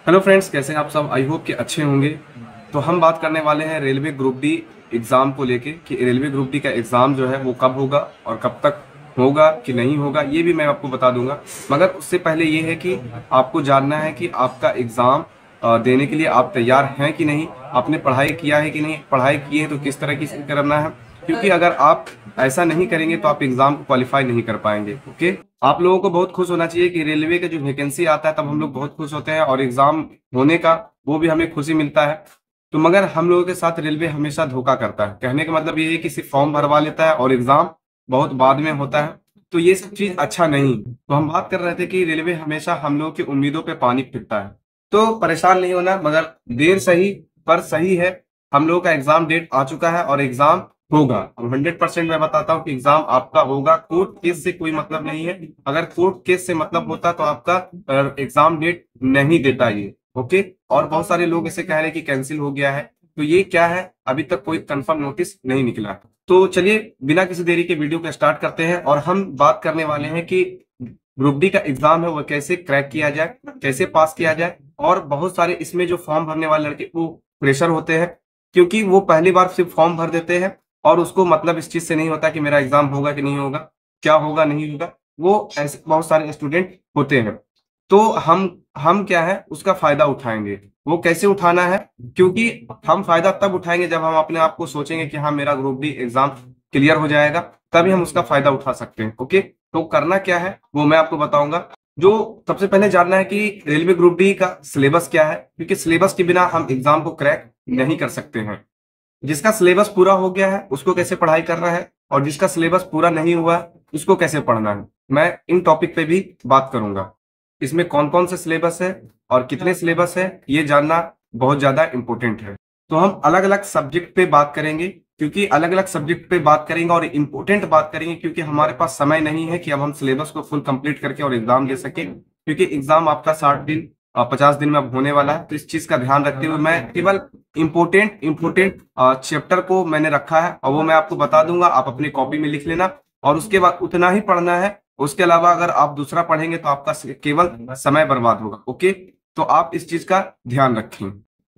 Hello friends, कैसे हैं आप सब। आई होप कि अच्छे होंगे। तो हम बात करने वाले हैं रेलवे ग्रुप डी एग्ज़ाम को लेके कि रेलवे ग्रुप डी का एग्ज़ाम जो है वो कब होगा और कब तक होगा कि नहीं होगा, ये भी मैं आपको बता दूंगा। मगर उससे पहले ये है कि आपको जानना है कि आपका एग्ज़ाम देने के लिए आप तैयार हैं कि नहीं, आपने पढ़ाई किया है कि नहीं, पढ़ाई की है तो किस तरह की करना है। क्योंकि अगर आप ऐसा नहीं करेंगे तो आप एग्जाम को क्वालिफाई नहीं कर पाएंगे। ओके, आप लोगों को बहुत खुश होना चाहिए कि रेलवे का जो वैकेंसी आता है तब हम लोग बहुत खुश होते हैं और एग्जाम होने का वो भी हमें खुशी मिलता है। तो मगर हम लोगों के साथ रेलवे हमेशा धोखा करता है। कहने का मतलब ये है कि सिर्फ फॉर्म भरवा लेता है और एग्जाम बहुत बाद में होता है। तो ये सब चीज अच्छा नहीं। तो हम बात कर रहे थे कि रेलवे हमेशा हम लोग की उम्मीदों पे पानी फिरता है। तो परेशान नहीं होना, मगर देर सही पर सही है। हम लोगों का एग्जाम डेट आ चुका है और एग्जाम होगा। 100% मैं बताता हूँ कि एग्जाम आपका होगा। कोर्ट केस से कोई मतलब नहीं है। अगर कोर्ट केस से मतलब होता तो आपका एग्जाम डेट नहीं देता ये। ओके, और बहुत सारे लोग ऐसे कह रहे हैं कि कैंसिल हो गया है। तो ये क्या है, अभी तक कोई कंफर्म नोटिस नहीं निकला। तो चलिए बिना किसी देरी के वीडियो को स्टार्ट करते हैं और हम बात करने वाले हैं कि ग्रुप डी का एग्जाम है वो कैसे क्रैक किया जाए, कैसे पास किया जाए। और बहुत सारे इसमें जो फॉर्म भरने वाले लड़के वो प्रेशर होते हैं, क्योंकि वो पहली बार सिर्फ फॉर्म भर देते हैं और उसको मतलब इस चीज से नहीं होता कि मेरा एग्जाम होगा कि नहीं होगा, क्या होगा नहीं होगा। वो ऐसे बहुत सारे स्टूडेंट होते हैं। तो हम क्या है उसका फायदा उठाएंगे। वो कैसे उठाना है, क्योंकि हम फायदा तब उठाएंगे जब हम अपने आप को सोचेंगे कि हाँ मेरा ग्रुप डी एग्जाम क्लियर हो जाएगा, तभी हम उसका फायदा उठा सकते हैं। ओके, तो करना क्या है वो मैं आपको बताऊंगा। जो सबसे पहले जानना है कि रेलवे ग्रुप डी का सिलेबस क्या है, क्योंकि सिलेबस के बिना हम एग्जाम को क्रैक नहीं कर सकते हैं। जिसका सिलेबस पूरा हो गया है उसको कैसे पढ़ाई करना है और जिसका सिलेबस पूरा नहीं हुआ है उसको कैसे पढ़ना है, मैं इन टॉपिक पे भी बात करूंगा। इसमें कौन कौन से सिलेबस है और कितने सिलेबस है ये जानना बहुत ज्यादा इंपॉर्टेंट है। तो हम अलग अलग सब्जेक्ट पे बात करेंगे, क्योंकि अलग अलग सब्जेक्ट पे बात करेंगे और इम्पोर्टेंट बात करेंगे, क्योंकि हमारे पास समय नहीं है कि अब हम सिलेबस को फुल कंप्लीट करके और एग्जाम दे सके। क्योंकि एग्जाम आपका 60 दिन 50 दिन में अब होने वाला है। तो इस चीज का ध्यान रखते हुए मैं केवल इम्पोर्टेंट चैप्टर को मैंने रखा है और वो मैं आपको बता दूंगा। आप अपनी कॉपी में लिख लेना और उसके बाद उतना ही पढ़ना है। उसके अलावा अगर आप दूसरा पढ़ेंगे तो आपका केवल समय बर्बाद होगा। ओके, तो आप इस चीज का ध्यान रखें।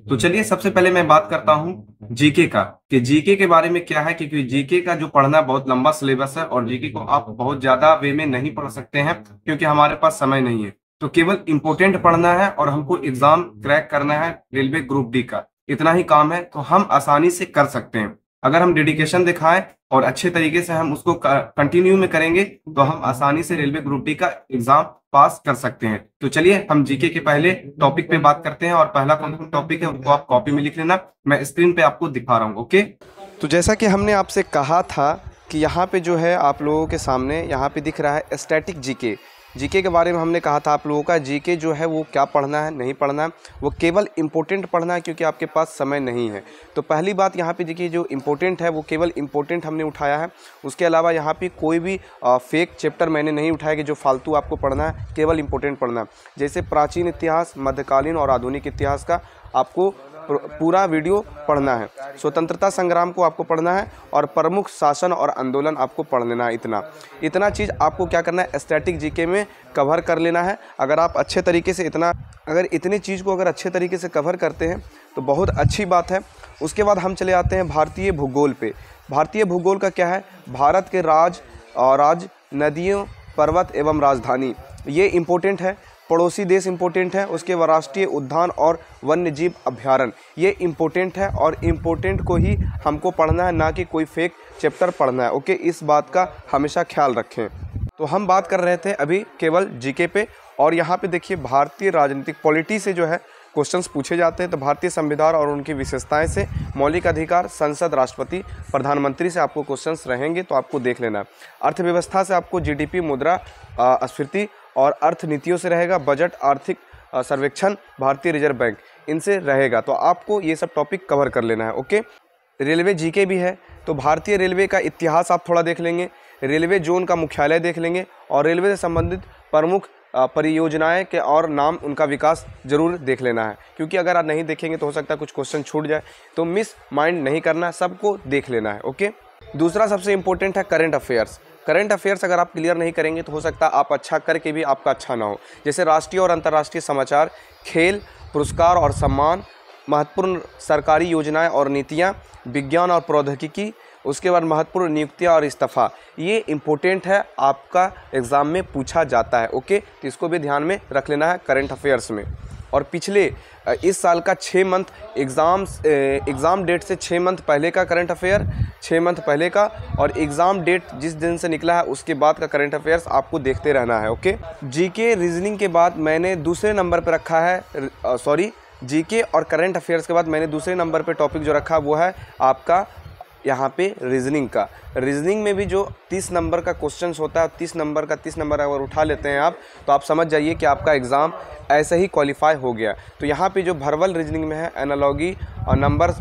तो चलिए सबसे पहले मैं बात करता हूँ जीके का, कि जीके के बारे में क्या है। क्योंकि जीके का जो पढ़ना बहुत लंबा सिलेबस है और जीके को आप बहुत ज्यादा वे में नहीं पढ़ सकते हैं, क्योंकि हमारे पास समय नहीं है। तो केवल इंपॉर्टेंट पढ़ना है और हमको एग्जाम क्रैक करना है रेलवे ग्रुप डी का। इतना ही काम है, तो हम आसानी से कर सकते हैं। अगर हम डेडिकेशन दिखाएं और अच्छे तरीके से हम उसको कंटिन्यू में करेंगे तो हम आसानी से रेलवे ग्रुप डी का एग्जाम पास कर सकते हैं। तो चलिए हम जीके के पहले टॉपिक पे बात करते हैं और पहला कौन सा टॉपिक है वो आप कॉपी में लिख लेना। मैं स्क्रीन पे आपको दिखा रहा हूँ। ओके, तो जैसा कि हमने आपसे कहा था कि यहाँ पे जो है आप लोगों के सामने यहाँ पे दिख रहा है स्टैटिक जीके। जीके के बारे में हमने कहा था आप लोगों का जीके जो है वो क्या पढ़ना है नहीं पढ़ना है, वो केवल इम्पोर्टेंट पढ़ना है क्योंकि आपके पास समय नहीं है। तो पहली बात यहाँ पे देखिए जो इम्पोर्टेंट है वो केवल इम्पोर्टेंट हमने उठाया है। उसके अलावा यहाँ पे कोई भी फेक चैप्टर मैंने नहीं उठाया कि जो फालतू आपको पढ़ना है, केवल इम्पोर्टेंट पढ़ना है। जैसे प्राचीन इतिहास, मध्यकालीन और आधुनिक इतिहास का आपको पूरा वीडियो पढ़ना है। स्वतंत्रता संग्राम को आपको पढ़ना है और प्रमुख शासन और आंदोलन आपको पढ़ लेना है। इतना चीज़ आपको क्या करना है, स्टैटिक जीके में कवर कर लेना है। अगर आप अच्छे तरीके से इतनी चीज़ को अगर अच्छे तरीके से कवर करते हैं तो बहुत अच्छी बात है। उसके बाद हम चले आते हैं भारतीय भूगोल पे। भारतीय भूगोल का क्या है, भारत के राज्य, नदियों, पर्वत एवं राजधानी, ये इम्पोर्टेंट है। पड़ोसी देश इम्पोर्टेंट है। उसके बाद राष्ट्रीय उद्यान और वन्य जीव अभ्यारण्य, ये इम्पोर्टेंट है और इम्पोर्टेंट को ही हमको पढ़ना है, ना कि कोई फेक चैप्टर पढ़ना है। ओके, इस बात का हमेशा ख्याल रखें। तो हम बात कर रहे थे अभी केवल जीके पे, और यहाँ पे देखिए भारतीय राजनीतिक पॉलिटी से जो है क्वेश्चंस पूछे जाते हैं। तो भारतीय संविधान और उनकी विशेषताएं से, मौलिक अधिकार, संसद, राष्ट्रपति, प्रधानमंत्री से आपको क्वेश्चंस रहेंगे, तो आपको देख लेना है। अर्थव्यवस्था से आपको जीडीपी, मुद्रा स्फीति और अर्थनीतियों से रहेगा। बजट, आर्थिक सर्वेक्षण, भारतीय रिजर्व बैंक, इनसे रहेगा। तो आपको ये सब टॉपिक कवर कर लेना है। ओके, रेलवे जीके भी है तो भारतीय रेलवे का इतिहास आप थोड़ा देख लेंगे, रेलवे जोन का मुख्यालय देख लेंगे और रेलवे से संबंधित प्रमुख परियोजनाएं के और नाम, उनका विकास जरूर देख लेना है। क्योंकि अगर आप नहीं देखेंगे तो हो सकता है कुछ क्वेश्चन छूट जाए, तो मिस माइंड नहीं करना, सबको देख लेना है। ओके, दूसरा सबसे इंपॉर्टेंट है करंट अफेयर्स। करंट अफेयर्स अगर आप क्लियर नहीं करेंगे तो हो सकता है आप अच्छा करके भी आपका अच्छा ना हो। जैसे राष्ट्रीय और अंतर्राष्ट्रीय समाचार, खेल पुरस्कार और सम्मान, महत्वपूर्ण सरकारी योजनाएं और नीतियां, विज्ञान और प्रौद्योगिकी, उसके बाद महत्वपूर्ण नियुक्तियां और इस्तीफा। ये इम्पोर्टेंट है, आपका एग्ज़ाम में पूछा जाता है। ओके, तो इसको भी ध्यान में रख लेना है करंट अफेयर्स में। और पिछले इस साल का 6 मंथ एग्ज़ाम डेट से 6 मंथ पहले का करंट अफेयर, 6 मंथ पहले का, और एग्ज़ाम डेट जिस दिन से निकला है उसके बाद का करंट अफेयर्स आपको देखते रहना है। ओके, जीके रीजनिंग के बाद मैंने दूसरे नंबर पर रखा है, जीके और करंट अफेयर्स के बाद मैंने दूसरे नंबर पे टॉपिक जो रखा वो है आपका यहाँ पे रीजनिंग का। रीजनिंग में भी जो 30 नंबर का क्वेश्चंस होता है, 30 नंबर अगर उठा लेते हैं आप, तो आप समझ जाइए कि आपका एग्ज़ाम ऐसे ही क्वालिफाई हो गया। तो यहाँ पे जो वर्बल रीजनिंग में है, एनालॉजी और number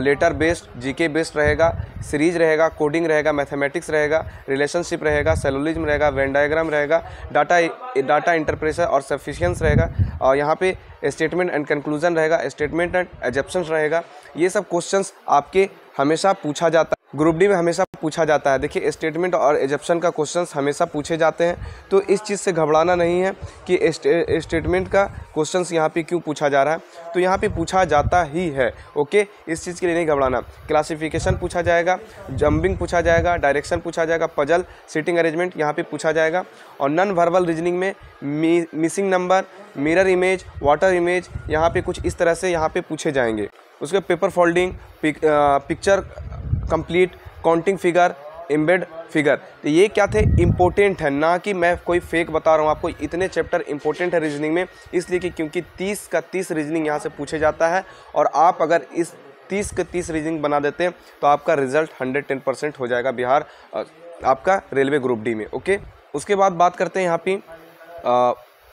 letter based, GK based रहेगा, सीरीज रहेगा, कोडिंग रहेगा, मैथमेटिक्स रहेगा, रिलेशनशिप रहेगा, सेलुलिज्म रहेगा, वेन डायग्राम रहेगा, डाटा इंटरप्रेशन और सफिशिएंस रहेगा, और यहाँ पे स्टेटमेंट एंड कंक्लूजन रहेगा, स्टेटमेंट एंड एजप्शंस रहेगा। ये सब क्वेश्चंस आपके हमेशा पूछा जाता है, ग्रुप डी में हमेशा पूछा जाता है। देखिए, स्टेटमेंट और एजप्शन का क्वेश्चंस हमेशा पूछे जाते हैं, तो इस चीज़ से घबराना नहीं है कि स्टेटमेंट का क्वेश्चंस यहाँ पे क्यों पूछा जा रहा है, तो यहाँ पे पूछा जाता ही है। ओके, इस चीज़ के लिए नहीं घबराना। क्लासिफिकेशन पूछा जाएगा, जंपिंग पूछा जाएगा, डायरेक्शन पूछा जाएगा, पजल, सीटिंग अरेंजमेंट यहाँ पे पूछा जाएगा। और नॉन वर्बल रीजनिंग में missing number, mirror image, water image, यहाँ पे कुछ इस तरह से यहाँ पे पूछे जाएंगे। उसके paper folding, picture complete, counting figure, embed figure, तो ये क्या थे, इम्पोर्टेंट है, ना कि मैं कोई फेक बता रहा हूँ आपको। इतने चैप्टर इंपॉर्टेंट है रीजनिंग में, इसलिए कि क्योंकि 30 का 30 रीजनिंग यहाँ से पूछे जाता है, और आप अगर इस 30 के 30 रीजनिंग बना देते हैं तो आपका रिजल्ट 110% हो जाएगा बिहार आपका रेलवे ग्रुप डी में। ओके, उसके बाद बात करते हैं यहाँ पे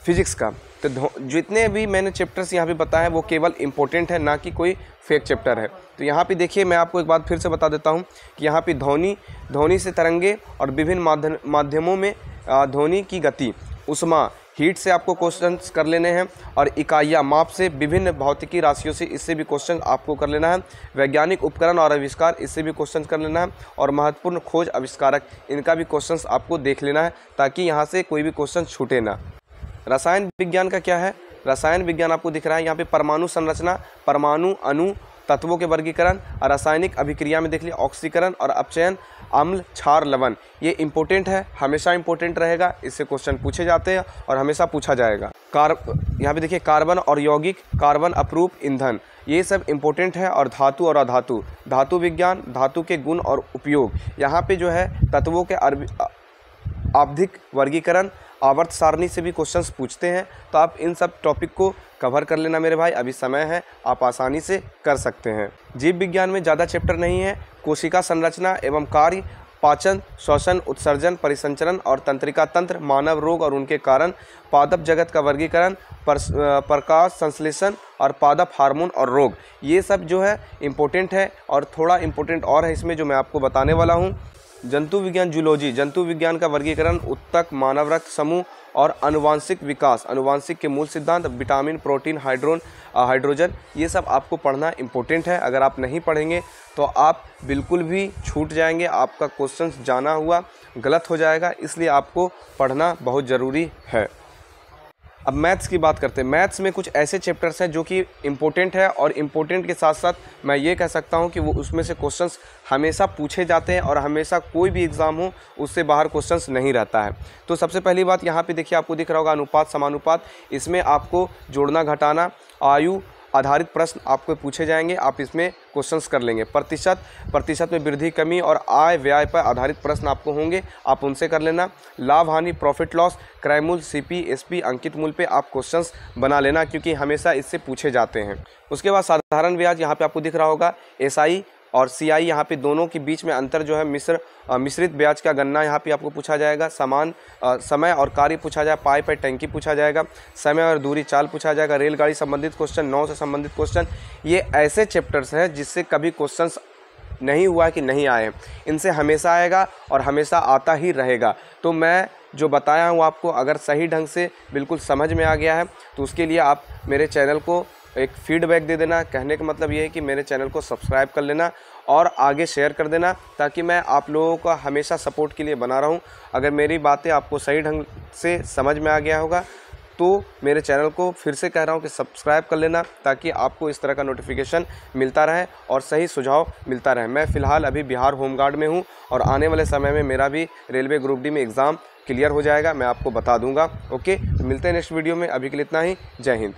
फिजिक्स का। तो जितने भी मैंने चैप्टर्स यहाँ पे बताए हैं वो केवल इम्पोर्टेंट है, ना कि कोई फेक चैप्टर है। तो यहाँ पे देखिए, मैं आपको एक बात फिर से बता देता हूँ कि यहाँ पे ध्वनि से तरंगे और विभिन्न माध्यमों में ध्वनि की गति, उष्मा, हीट से आपको क्वेश्चंस कर लेने हैं, और इकाइयाँ, माप से, विभिन्न भौतिकी राशियों से, इससे भी क्वेश्चन आपको कर लेना है। वैज्ञानिक उपकरण और आविष्कार, इससे भी क्वेश्चन कर लेना है। और महत्वपूर्ण खोज आविष्कारक, इनका भी क्वेश्चंस आपको देख लेना है, ताकि यहाँ से कोई भी क्वेश्चन छूटे ना। रसायन विज्ञान का क्या है, रसायन विज्ञान आपको दिख रहा है यहाँ पे, परमाणु संरचना, परमाणु, अणु, तत्वों के वर्गीकरण, और रासायनिक अभिक्रिया में देख लिया ऑक्सीकरण और अपचयन, अम्ल, क्षार, लवण। ये इंपॉर्टेंट है, हमेशा इंपॉर्टेंट रहेगा, इससे क्वेश्चन पूछे जाते हैं और हमेशा पूछा जाएगा। यहाँ पे देखिए, कार्बन और यौगिक, कार्बन अपरूप ईंधन, ये सब इंपॉर्टेंट है। और धातु और अधातु, धातु विज्ञान, धातु के गुण और उपयोग, यहाँ पे जो है तत्वों के आवधिक वर्गीकरण, आवर्त सारणी से भी क्वेश्चंस पूछते हैं। तो आप इन सब टॉपिक को कवर कर लेना मेरे भाई, अभी समय है, आप आसानी से कर सकते हैं। जीव विज्ञान में ज़्यादा चैप्टर नहीं है। कोशिका संरचना एवं कार्य, पाचन, श्वसन, उत्सर्जन, परिसंचरण और तंत्रिका तंत्र, मानव रोग और उनके कारण, पादप जगत का वर्गीकरण, प्रकाश संश्लेषण और पादप हार्मोन और रोग, ये सब जो है इम्पोर्टेंट है। और थोड़ा इम्पोर्टेंट और है इसमें जो मैं आपको बताने वाला हूँ। जंतु विज्ञान, जूलॉजी, जंतु विज्ञान का वर्गीकरण, उत्तक, मानव रक्त समूह और अनुवांशिक विकास, अनुवांशिक के मूल सिद्धांत, विटामिन, प्रोटीन, हाइड्रोजन, ये सब आपको पढ़ना इम्पोर्टेंट है। अगर आप नहीं पढ़ेंगे तो आप बिल्कुल भी छूट जाएंगे, आपका क्वेश्चन जाना हुआ गलत हो जाएगा, इसलिए आपको पढ़ना बहुत ज़रूरी है। अब मैथ्स की बात करते हैं। मैथ्स में कुछ ऐसे चैप्टर्स हैं जो कि इम्पोर्टेंट है, और इम्पोर्टेंट के साथ साथ मैं ये कह सकता हूँ कि वो उसमें से क्वेश्चंस हमेशा पूछे जाते हैं, और हमेशा कोई भी एग्ज़ाम हो उससे बाहर क्वेश्चंस नहीं रहता है। तो सबसे पहली बात यहाँ पे देखिए, आपको दिख रहा होगा अनुपात, समानुपात, इसमें आपको जोड़ना, घटाना, आयु आधारित प्रश्न आपको पूछे जाएंगे, आप इसमें क्वेश्चंस कर लेंगे। प्रतिशत में वृद्धि, कमी और आय व्यय पर आधारित प्रश्न आपको होंगे, आप उनसे कर लेना। लाभ हानि, प्रॉफिट लॉस, क्रय मूल्य, सीपी, एसपी, अंकित मूल्य पे आप क्वेश्चंस बना लेना, क्योंकि हमेशा इससे पूछे जाते हैं। उसके बाद साधारण ब्याज, यहाँ पे आपको दिख रहा होगा एसआई और सीआई, यहाँ पे दोनों के बीच में अंतर जो है मिश्रित ब्याज का गणना यहाँ पे आपको पूछा जाएगा। समय और कार्य पूछा जाएगा, पाइप और टंकी पूछा जाएगा, समय और दूरी, चाल पूछा जाएगा, रेलगाड़ी संबंधित क्वेश्चन, नाव से संबंधित क्वेश्चन। ये ऐसे चैप्टर्स हैं जिससे कभी क्वेश्चंस नहीं हुआ कि नहीं आए, इनसे हमेशा आएगा और हमेशा आता ही रहेगा। तो मैं जो बताया हूँ आपको, अगर सही ढंग से बिल्कुल समझ में आ गया है तो उसके लिए आप मेरे चैनल को एक फीडबैक दे देना। कहने का मतलब ये है कि मेरे चैनल को सब्सक्राइब कर लेना और आगे शेयर कर देना, ताकि मैं आप लोगों का हमेशा सपोर्ट के लिए बना रहूं। अगर मेरी बातें आपको सही ढंग से समझ में आ गया होगा तो मेरे चैनल को फिर से कह रहा हूँ कि सब्सक्राइब कर लेना, ताकि आपको इस तरह का नोटिफिकेशन मिलता रहे और सही सुझाव मिलता रहे। मैं फ़िलहाल अभी बिहार होमगार्ड में हूँ और आने वाले समय में मेरा भी रेलवे ग्रुप डी में एग्ज़ाम क्लियर हो जाएगा, मैं आपको बता दूंगा। ओके, मिलते हैं नेक्स्ट वीडियो में। अभी के लिए इतना ही। जय हिंद।